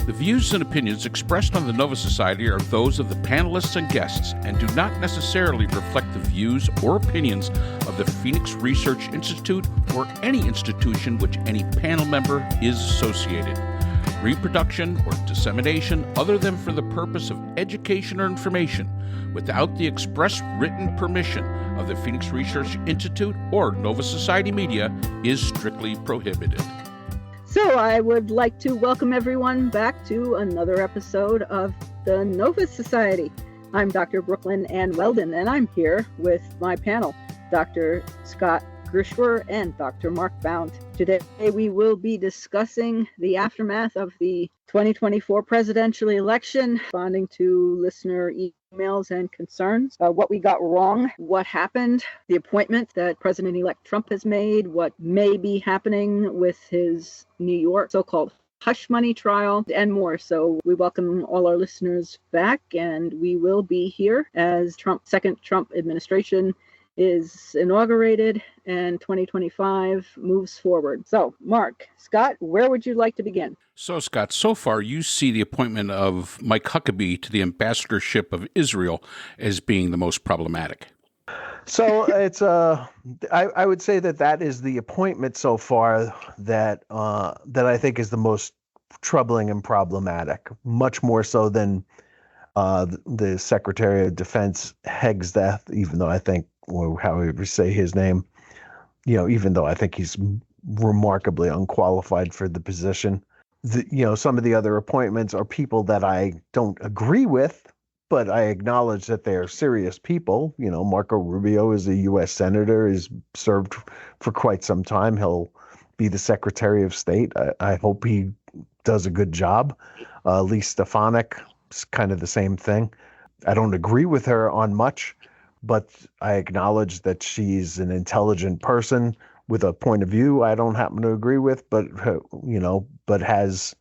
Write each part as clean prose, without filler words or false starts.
The views and opinions expressed on the Nova Society are those of the panelists and guests and do not necessarily reflect the views or opinions of the Phoenix Research Institute or any institution which any panel member is associated. Reproduction or dissemination other than for the purpose of education or information without the express written permission of the Phoenix Research Institute or Nova Society Media is strictly prohibited. So I would like to welcome everyone back to another episode of the Nova Society. I'm Dr. Brooklyn Ann Weldon, and I'm here with my panel, Dr. Scott Grishwer and Dr. Mark Bound. Today we will be discussing the aftermath of the 2024 presidential election, responding to listener emails and concerns, what we got wrong, what happened, the appointment that President-elect Trump has made, what may be happening with his New York so-called hush money trial, and more. So we welcome all our listeners back, and we will be here as second Trump administration is inaugurated and 2025 moves forward. So, Mark, Scott, where would you like to begin? So, Scott, so far you see the appointment of Mike Huckabee to the ambassadorship of Israel as being the most problematic. So it's I would say that is the appointment so far that I think is the most troubling and problematic, much more so than the Secretary of Defense Hegg's death, even though I think, or however you say his name, even though I think he's remarkably unqualified for the position. Some of the other appointments are people that I don't agree with, but I acknowledge that they are serious people. Marco Rubio is a U.S. Senator, has served for quite some time. He'll be the Secretary of State. I hope he does a good job. Lee Stefanik, it's kind of the same thing. I don't agree with her on much, but I acknowledge that she's an intelligent person with a point of view I don't happen to agree with, but has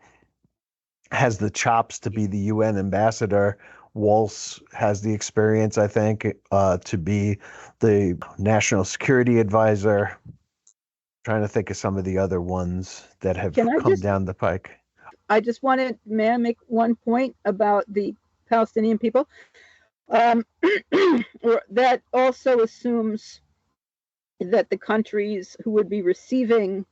the chops to be the UN ambassador. Waltz has the experience, I think, to be the national security advisor. Trying to think of some of the other ones that have come down the pike. I just wanted, may I make one point about the Palestinian people? That also assumes that the countries who would be receiving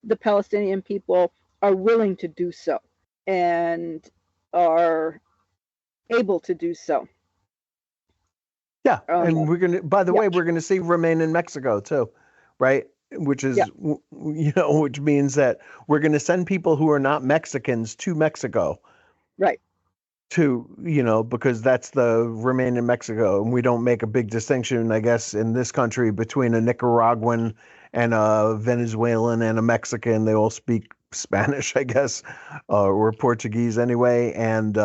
the Palestinian people are willing to do so and are able to do so. Yeah, and we're going to see remain in Mexico too, right? Which is, which means that we're going to send people who are not Mexicans to Mexico. Right. Because that's the remain in Mexico. And we don't make a big distinction, I guess, in this country between a Nicaraguan and a Venezuelan and a Mexican. They all speak Spanish, I guess, or Portuguese anyway. And,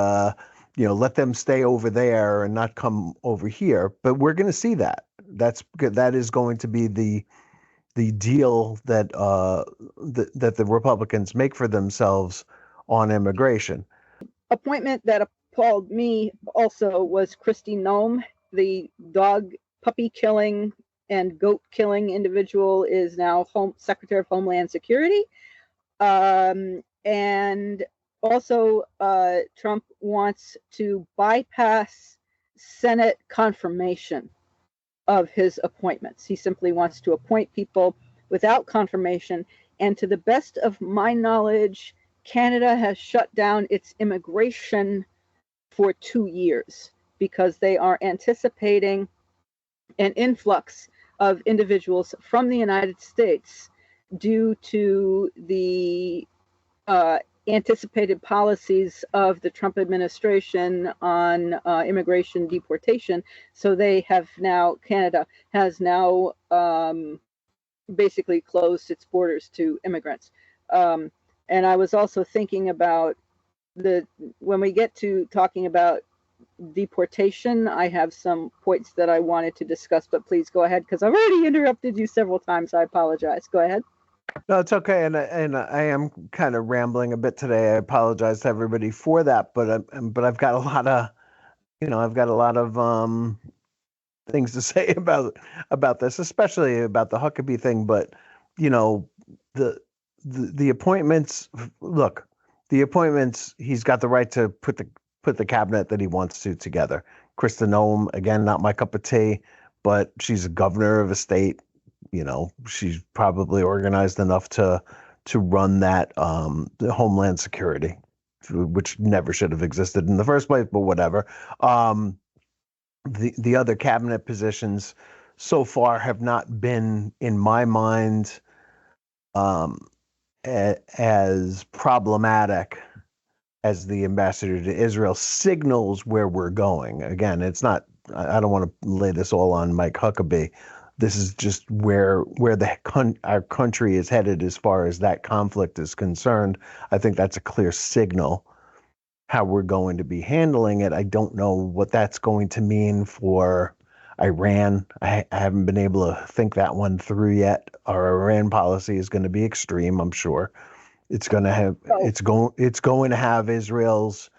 let them stay over there and not come over here. But we're going to see that. That is going to be the deal that the Republicans make for themselves on immigration. Appointment that appalled me also was Kristi Noem, the puppy killing and goat killing individual is now Secretary of Homeland Security. And also Trump wants to bypass Senate confirmation of his appointments. He simply wants to appoint people without confirmation. And to the best of my knowledge, Canada has shut down its immigration for 2 years because they are anticipating an influx of individuals from the United States due to the anticipated policies of the Trump administration on immigration deportation. So Canada has now basically closed its borders to immigrants. And I was also thinking about when we get to talking about deportation, I have some points that I wanted to discuss, but please go ahead because I've already interrupted you several times. I apologize. Go ahead. No, it's okay. And I am kind of rambling a bit today. I apologize to everybody for that, but I've got a lot of things to say about this, especially about the Huckabee thing. But the appointments. Look, the appointments, he's got the right to put the cabinet that he wants to together. Kristen Noem, again, not my cup of tea, but she's a governor of a state. You know, she's probably organized enough to run that the Homeland Security, which never should have existed in the first place, but whatever. The other cabinet positions so far have not been, in my mind, as problematic as the ambassador to Israel signals where we're going. Again, it's not, I don't want to lay this all on Mike Huckabee. This is just where our country is headed as far as that conflict is concerned. I think that's a clear signal how we're going to be handling it. I don't know what that's going to mean for Iran. I haven't been able to think that one through yet. Our Iran policy is going to be extreme, I'm sure. It's going to have it's going to have Israel's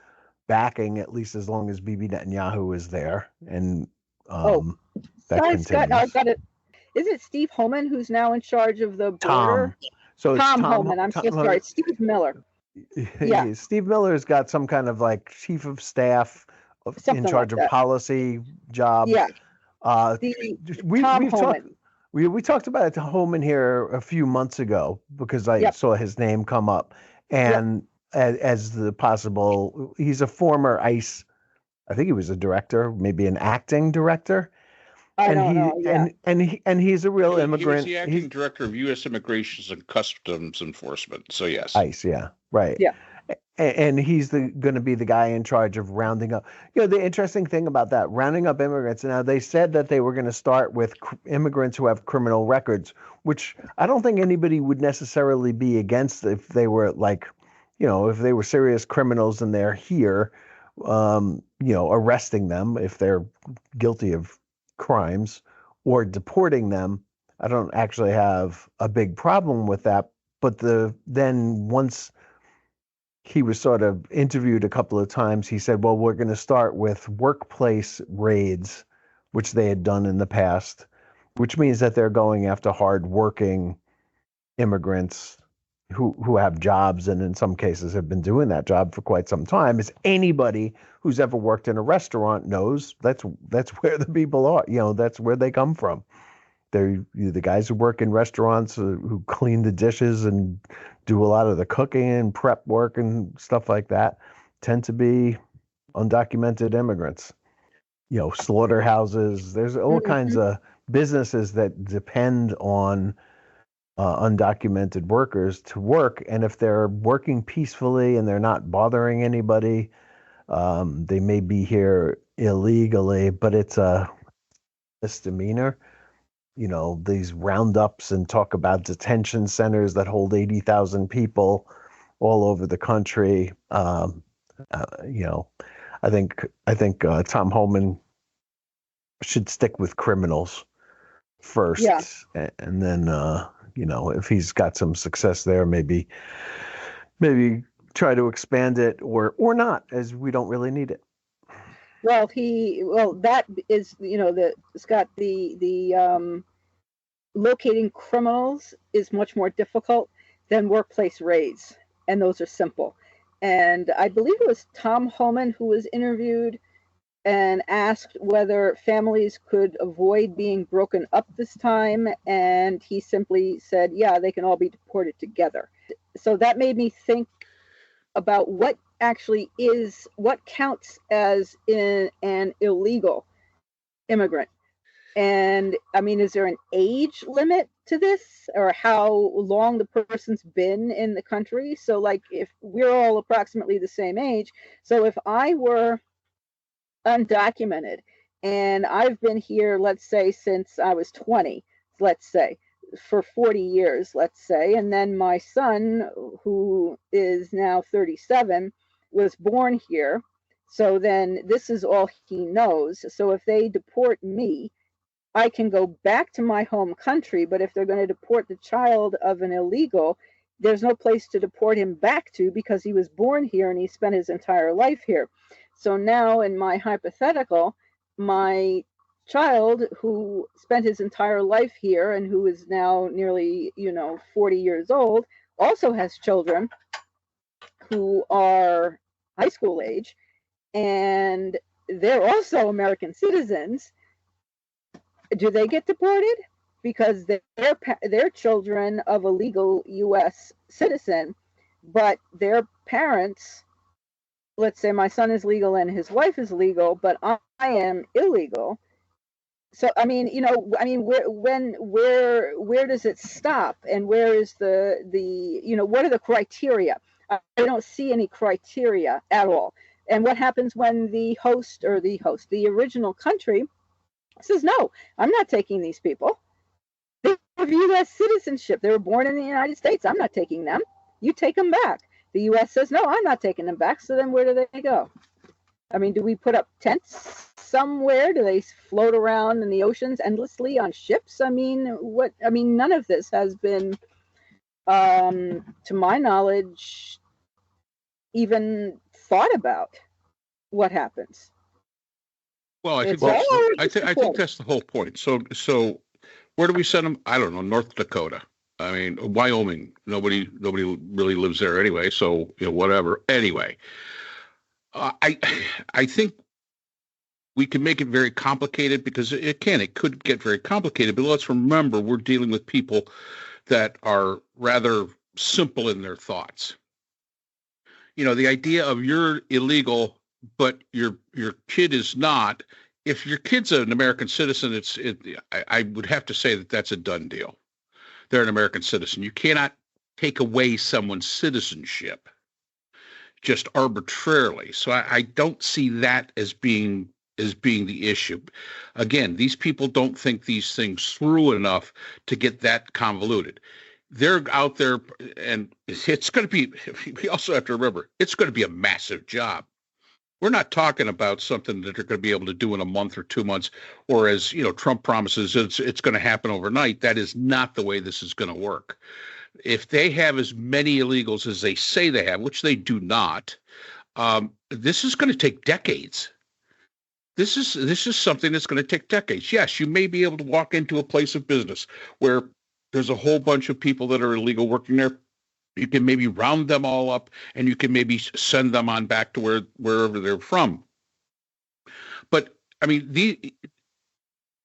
backing, at least as long as Bibi Netanyahu is there. And that continues. Scott, I've got it. Is it Steve Holman who's now in charge of the border? Tom Holman. I'm so sorry. It's Steve Miller. Yeah, Steve Miller's got some kind of like chief of staff in charge of policy job. Yeah. We talked about it to Holman here a few months ago because I saw his name come up, and as the possible, he's a former ICE. I think he was a director, maybe an acting director. I don't know. Yeah. And he's a real immigrant. He was the acting director of U.S. Immigration and Customs Enforcement. So yes, ICE. Yeah, right. Yeah. And he's going to be the guy in charge of rounding up. You know, the interesting thing about that, rounding up immigrants. Now, they said that they were going to start with immigrants who have criminal records, which I don't think anybody would necessarily be against if they were like, you know, if they were serious criminals and they're here, arresting them if they're guilty of crimes or deporting them. I don't actually have a big problem with that. But then once he was sort of interviewed a couple of times, he said, well, we're going to start with workplace raids, which they had done in the past, which means that they're going after hardworking immigrants who have jobs and in some cases have been doing that job for quite some time. As anybody who's ever worked in a restaurant knows, that's where the people are. You know, that's where they come from. They're the guys who work in restaurants, who clean the dishes and do a lot of the cooking and prep work and stuff like that, tend to be undocumented immigrants. You know, slaughterhouses. There's all kinds of businesses that depend on undocumented workers to work. And if they're working peacefully and they're not bothering anybody, they may be here illegally, but it's a misdemeanor. You know, these roundups and talk about detention centers that hold 80,000 people all over the country. I think Tom Holman should stick with criminals first, and then if he's got some success there, maybe try to expand it or not, as we don't really need it. Well, that is, Scott, the locating criminals is much more difficult than workplace raids, and those are simple. And I believe it was Tom Holman who was interviewed and asked whether families could avoid being broken up this time, and he simply said, yeah, they can all be deported together. So that made me think about what counts as an illegal immigrant. And I mean, is there an age limit to this, or how long the person's been in the country? So like, if we're all approximately the same age, so if I were undocumented and I've been here, let's say since I was 20, let's say for 40 years, let's say, and then my son, who is now 37, was born here, so then this is all he knows. So if they deport me, I can go back to my home country, but if they're going to deport the child of an illegal, there's no place to deport him back to because he was born here and he spent his entire life here. So now in my hypothetical, my child who spent his entire life here and who is now nearly, 40 years old, also has children who are high school age, and they're also American citizens. Do they get deported because they're children of a legal U.S. citizen, but their parents, let's say my son is legal and his wife is legal, but I am illegal. So I mean, where does it stop, and where is the what are the criteria? I don't see any criteria at all. And what happens when the original country says, no, I'm not taking these people. They have U.S. citizenship. They were born in the United States. I'm not taking them. You take them back. The U.S. says, no, I'm not taking them back. So then where do they go? I mean, do we put up tents somewhere? Do they float around in the oceans endlessly on ships? I mean, none of this has been, to my knowledge, even thought about what happens. Well, I think that's the whole point. So where do we send them? I don't know, North Dakota. I mean, Wyoming. Nobody really lives there anyway. So whatever. Anyway, I think we can make it very complicated because it could get very complicated. But let's remember, we're dealing with people that are rather simple in their thoughts. The idea of you're illegal, but your kid is not. If your kid's an American citizen, I would have to say that that's a done deal. They're an American citizen. You cannot take away someone's citizenship just arbitrarily. So I don't see that as being the issue. Again, these people don't think these things through enough to get that convoluted. They're out there, and it's going to be, we also have to remember, it's going to be a massive job. We're not talking about something that they're going to be able to do in a month or 2 months, or as Trump promises, it's going to happen overnight. That is not the way this is going to work. If they have as many illegals as they say they have, which they do not, this is going to take decades. This is something that's going to take decades. Yes, you may be able to walk into a place of business where there's a whole bunch of people that are illegal working there. You can maybe round them all up, and you can maybe send them on back to wherever they're from. But I mean,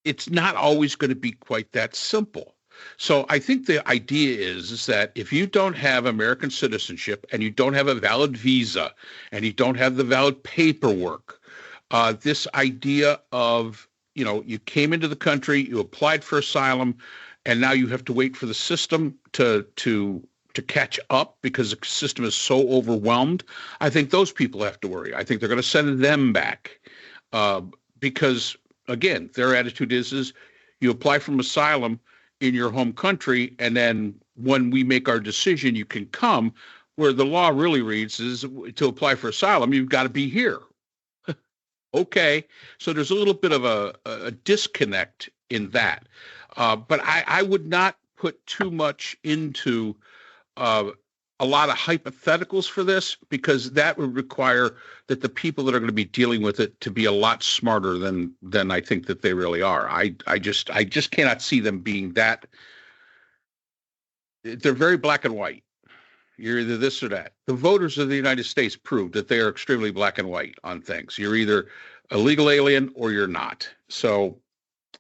it's not always going to be quite that simple. So I think the idea is that if you don't have American citizenship and you don't have a valid visa and you don't have the valid paperwork, this idea of, you came into the country, you applied for asylum, and now you have to wait for the system to catch up because the system is so overwhelmed. I think those people have to worry. I think they're going to send them back because, again, their attitude is you apply for asylum in your home country, and then when we make our decision, you can come. Where the law really reads is to apply for asylum, you've got to be here. Okay, so there's a little bit of a disconnect in that. But I would not put too much into a lot of hypotheticals for this, because that would require that the people that are going to be dealing with it to be a lot smarter than I think that they really are. I just cannot see them being that. They're very black and white. You're either this or that. The voters of the United States proved that they are extremely black and white on things. You're either a legal alien or you're not. So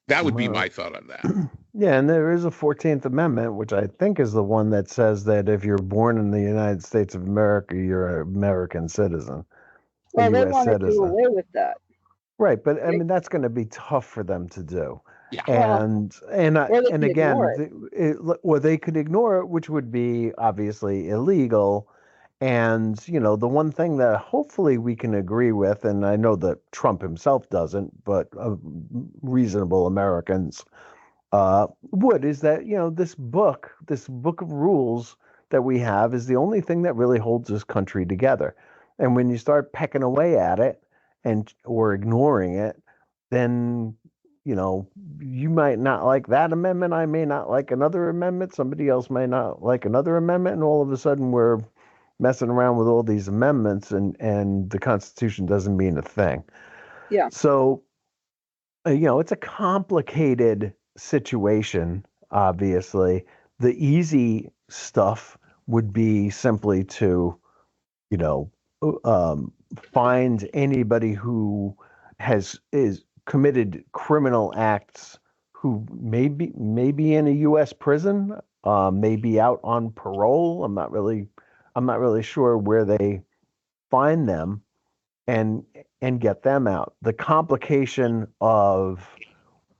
that would be my thought on that. Yeah, and there is a 14th Amendment, which I think is the one that says that if you're born in the United States of America, you're an American citizen. Well, they want to do away with that. Right, but I mean, that's going to be tough for them to do. Yeah. And again, or they could ignore it, which would be obviously illegal. And, the one thing that hopefully we can agree with, and I know that Trump himself doesn't, but reasonable Americans would, is that, this book of rules that we have is the only thing that really holds this country together. And when you start pecking away at it or ignoring it, then, you might not like that amendment. I may not like another amendment. Somebody else may not like another amendment. And all of a sudden we're messing around with all these amendments and the Constitution doesn't mean a thing. Yeah. So, it's a complicated situation, obviously. The easy stuff would be simply to you know, find anybody who is committed criminal acts who may be in a U.S. prison, may be out on parole. I'm not really sure where they find them and get them out. The complication of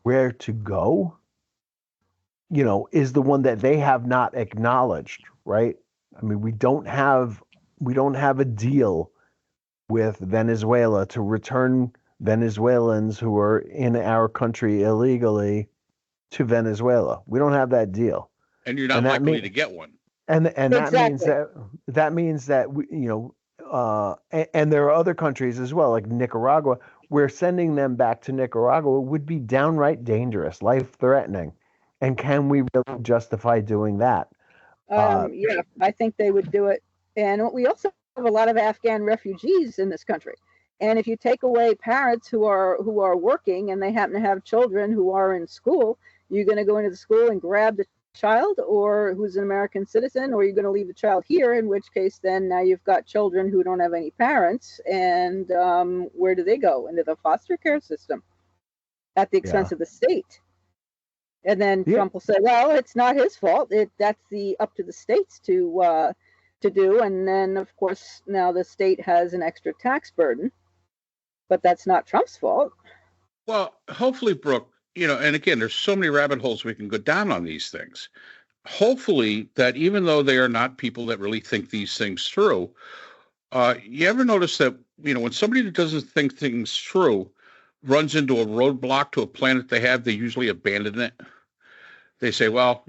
where to go, is the one that they have not acknowledged, right? I mean, we don't have a deal with Venezuela to return Venezuelans who are in our country illegally to Venezuela. We don't have that deal. And you're not likely to get one. And Exactly. that means that we, and there are other countries as well, like Nicaragua, where sending them back to Nicaragua would be downright dangerous, life-threatening. And can we really justify doing that? Yeah, I think they would do it. And we also have a lot of Afghan refugees in this country. And if you take away parents who are working and they happen to have children who are in school, you're going to go into the school and grab the child or who's an American citizen, or you're going to leave the child here, in which case then now you've got children who don't have any parents. And where do they go? Into the foster care system at the expense of the state. And then Trump will say, well, it's not his fault. That's up to the states to do. And then, of course, now the state has an extra tax burden. But that's not Trump's fault. Well, hopefully, Brooke, and again, there's so many rabbit holes we can go down on these things. Hopefully that even though they are not people that really think these things through, you ever notice that, when somebody that doesn't think things through runs into a roadblock to a plan that they have, they usually abandon it. They say, well,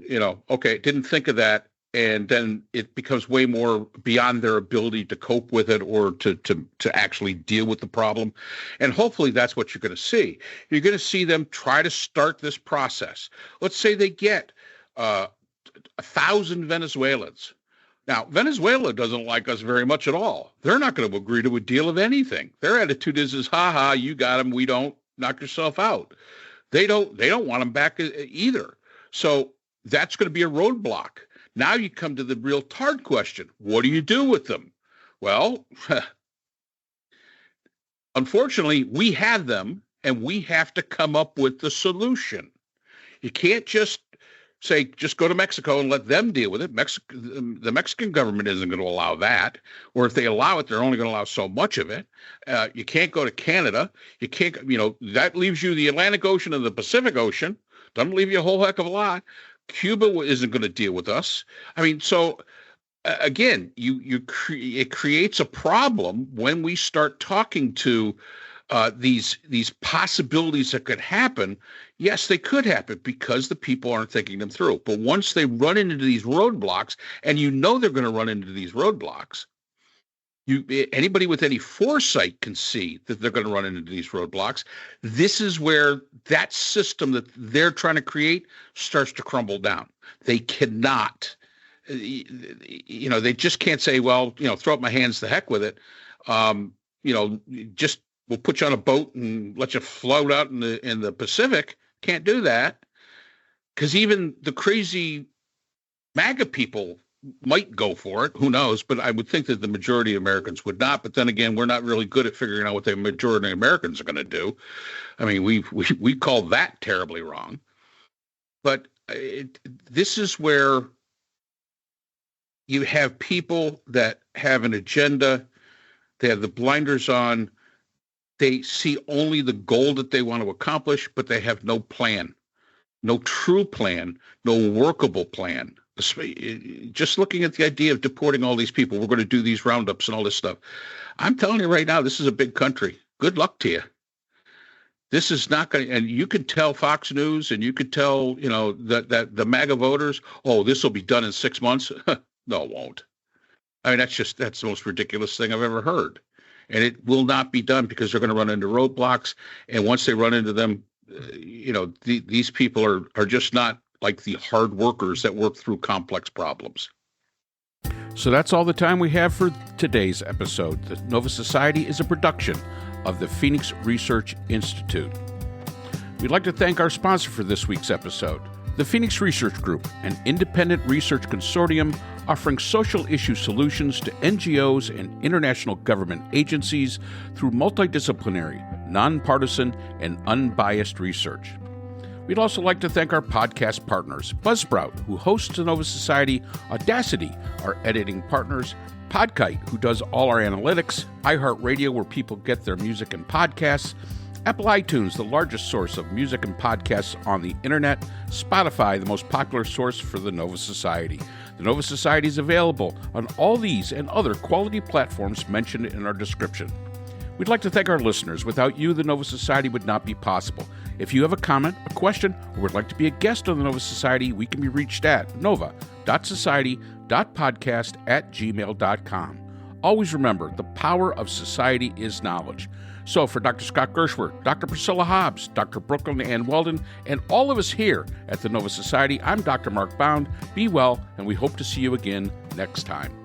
okay, didn't think of that. And then it becomes way more beyond their ability to cope with it or to actually deal with the problem. And hopefully that's what you're going to see. You're going to see them try to start this process. Let's say they get 1,000 Venezuelans. Now, Venezuela doesn't like us very much at all. They're not going to agree to a deal of anything. Their attitude is ha, you got them, we don't, knock yourself out. They don't want them back either. So that's going to be a roadblock. Now you come to the real hard question. What do you do with them? Well, unfortunately, we have them, and we have to come up with the solution. You can't just say, just go to Mexico and let them deal with it. The Mexican government isn't going to allow that. Or if they allow it, they're only going to allow so much of it. You can't go to Canada. You can't, that leaves you the Atlantic Ocean and the Pacific Ocean. Doesn't leave you a whole heck of a lot. Cuba isn't going to deal with us. I mean, so again, it creates a problem when we start talking to these possibilities that could happen. Yes, they could happen because the people aren't thinking them through. But once they run into these roadblocks, and they're going to run into these roadblocks, anybody with any foresight can see that they're going to run into these roadblocks. This is where that system that they're trying to create starts to crumble down. They cannot, they just can't say, well, throw up my hands, the heck with it. Just we'll put you on a boat and let you float out in the Pacific. Can't do that, because even the crazy MAGA people might go for it. Who knows? But I would think that the majority of Americans would not. But then again, we're not really good at figuring out what the majority of Americans are going to do. I mean, we call that terribly wrong. But this is where you have people that have an agenda. They have the blinders on. They see only the goal that they want to accomplish, but they have no plan, no true plan, no workable plan. Just looking at the idea of deporting all these people, we're going to do these roundups and all this stuff. I'm telling you right now, this is a big country. Good luck to you. This is not going to, and you could tell Fox News and you could tell, that the MAGA voters, oh, this will be done in 6 months. No, it won't. I mean, that's the most ridiculous thing I've ever heard. And it will not be done because they're going to run into roadblocks. And once they run into them, these people are just not like the hard workers that work through complex problems. So that's all the time we have for today's episode. The Nova Society is a production of the Phoenix Research Institute. We'd like to thank our sponsor for this week's episode, the Phoenix Research Group, an independent research consortium offering social issue solutions to NGOs and international government agencies through multidisciplinary, nonpartisan, and unbiased research. We'd also like to thank our podcast partners, Buzzsprout, who hosts the Nova Society, Audacity, our editing partners, Podkite, who does all our analytics, iHeart Radio, where people get their music and podcasts, Apple iTunes, the largest source of music and podcasts on the internet, Spotify, the most popular source for the Nova Society. The Nova Society is available on all these and other quality platforms mentioned in our description. We'd like to thank our listeners. Without you, the Nova Society would not be possible. If you have a comment, a question, or would like to be a guest on the Nova Society, we can be reached at nova.society.podcast@gmail.com. Always remember, the power of society is knowledge. So for Dr. Scott Gershworth, Dr. Priscilla Hobbs, Dr. Brooklyn Ann Weldon, and all of us here at the Nova Society, I'm Dr. Mark Bound. Be well, and we hope to see you again next time.